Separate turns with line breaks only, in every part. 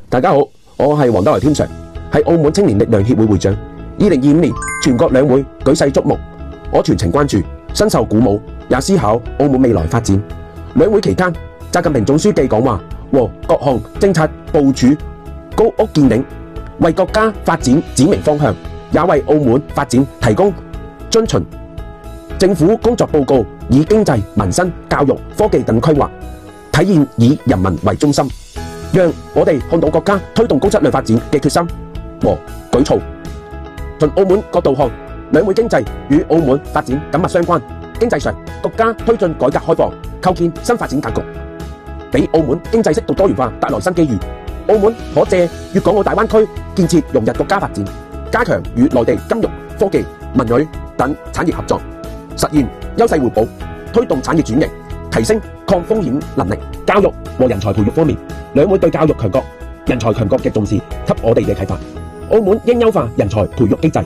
大家好，我係黃德來添 Sir， 係澳門青年力量協會會長。2025年全國兩會舉世矚目，我全程關注，深受鼓舞，也思考澳門未來發展。兩會期間，習近平總書記講話和各項政策部署高屋建瓴，為國家發展指明方向，也為澳門發展提供遵循。政府工作報告以經濟、民生、教育、科技等規劃，體現以人民為中心，讓我哋看到國家推動高質量發展嘅決心和舉措。從澳門角度看，兩會經濟與澳門發展緊密相關。經濟上，國家推進改革開放，構建新發展格局，俾澳門經濟適度多元化帶來新機遇。澳門可借粵港澳大灣區建設融入國家發展，加強與內地金融、科技、文旅等產業合作，實現優勢互補，推動產業轉型，提升抗風險能力。教育和人才培育方面，兩會對教育強國、人才強國嘅重視，給我哋嘅啟發。澳門應優化人才培育機制，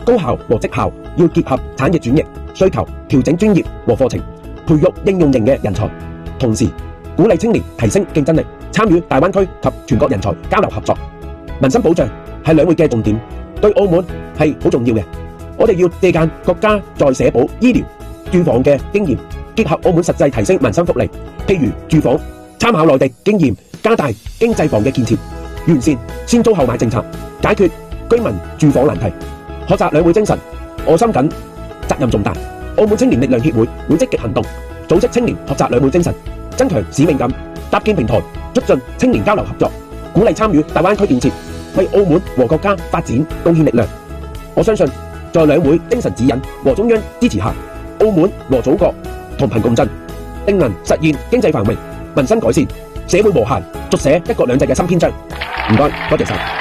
高校和職校要結合產業轉型需求，調整專業和課程，培育應用型嘅人才，同時鼓勵青年提升競爭力，參與大灣區及全國人才交流合作。民生保障係兩會嘅重點，對澳門係好重要嘅。我哋要借鑒國家在社保、醫療、住房嘅經驗，結合澳門實際提升民生福利，譬如住房，參考內地經驗，加大經濟房嘅建設，完善先租後買政策，解決居民住房難題。學習兩會精神，我深感責任重大。澳門青年力量協會會積極行動，組織青年學習兩會精神，增強使命感，搭建平台，促進青年交流合作，鼓勵參與大灣區建設，為澳門和國家發展貢獻力量。我相信在兩會精神指引和中央支持下，澳門和祖國同頻共振，定能實現經濟繁榮、民生改善、社會和諧，續寫一國兩制嘅新篇章。唔該，多謝晒。